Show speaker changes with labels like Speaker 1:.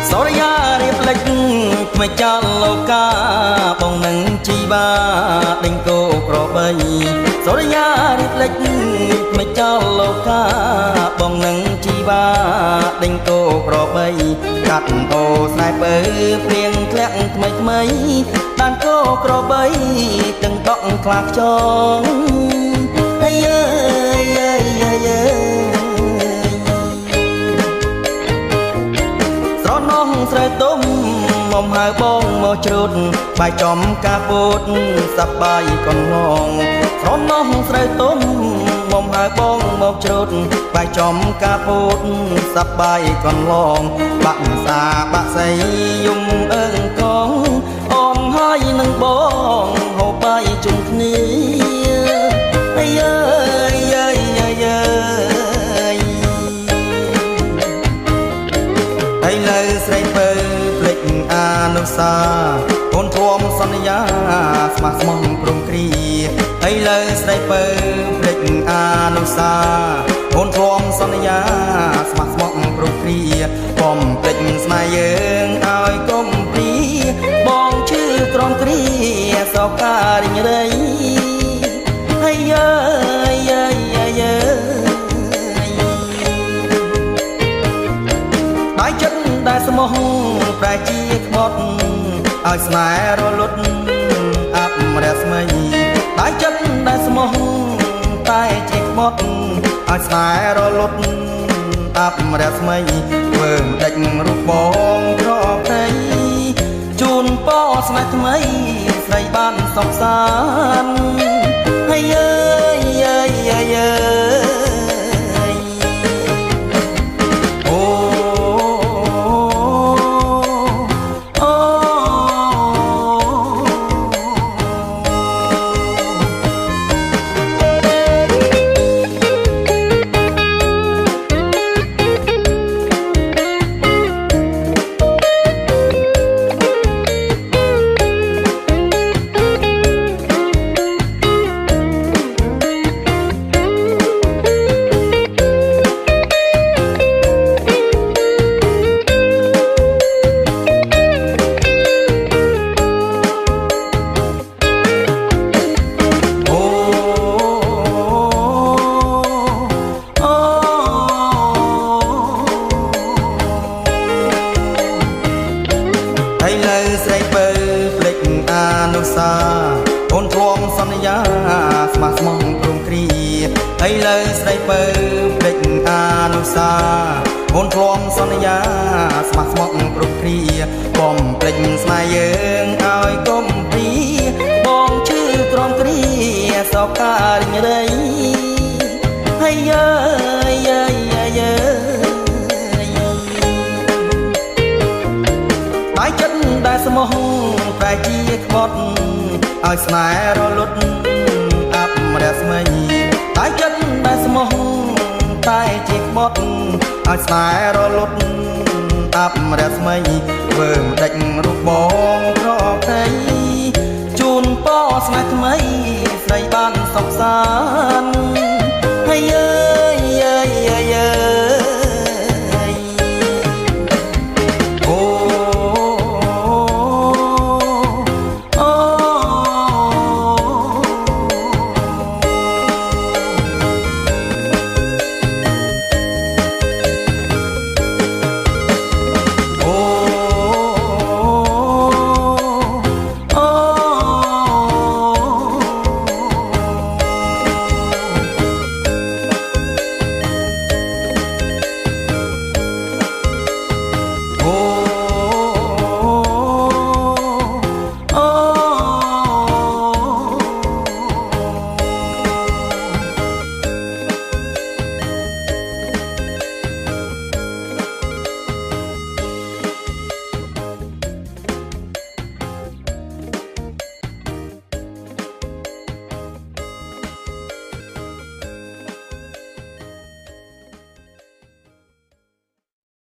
Speaker 1: សូរិយារៀបលេចថ្មីចាល់លោកាបងនឹងជីវាដេញគោក្របីសូរិយារៀបលេចថ្មីចាល់លោកាបងនឹងជីវាដេញគោក្របីកាត់អូស្នេហ៍ពើព្រៀងធ្លាក់ថ្មីថ្មីបានគោក្របីទាំងដកខ្លាខ្ចងអាយអើយអាយអាយអើយស្រណោះស្រីទុំមុំហៅបងមកជ្រូតបាយចំកាពោតសប្បាយកន្លងស្រណោះស្រីទុំមុំហៅបងមកជ្រូតបាយចំកាពោតសប្បាយកន្លងបាក់សាបាក់សៃយំអើងកងអងហើយនឹងបងហូបបាយជុំគ្នាអាយអើយអាយអាយអាយហើយលើស្រីពើភ្លេចអានុសាអូនព្រមសន្យាស្មោះស្មោះព្រមគ្រាហើយលើស្រីពើភ្លេចអានុសាអូនព្រមសន្យាស្មោះស្មោះព្រមគ្រាបំភ្លេចស្នេហ៍យើងឲ្យកុំព្រីបងឈឺក្រំគ្រាសោការិញរៃហើយអើយអើយអើយអើយបាយចិត្តដែលស្មោះប្រែជាខ្មត់ឲ្យស្នេហ៍រលត់អាប់រស្មីបាយចិត្តដែលស្មោះតែជាខ្មត់ឲ្យស្នេហ៍រលត់អាប់រស្មីធ្វើដេចរូបបងក្រព្រៃជូនពរស្នេហ៍ថ្មីស្រីបានសុខសាន្តហើយអើយអើយអើយអើយអូអូហើយលើស្រីពើភ្លេចអានុសាអូនព្រមសន្យាស្មោះស្មោះព្រមគ្រាហើយលើស្រីពើភ្លេចអានុសាអូនព្រមសន្យាស្មោះស្មោះព្រមគ្រាបំភ្លេចស្នេហ៍យើងឲ្យកុំព្រីបងឈឺក្រំគ្រាសោការិញរៃហើយអើយអើយអើយអើយបាយចិត្តដែលស្មោះប្រែជាខ្មត់ឲ្យស្នេហ៍រលត់អាប់រស្មីបាយចិត្តដែលស្មោះតែជាខ្មត់ឲ្យស្នេហ៍រលត់អាប់រស្មីធ្វើដេចរូបបងក្រព្រៃជូនពរស្នេហ៍ថ្មីស្រីបានសុខសាន្តហើយ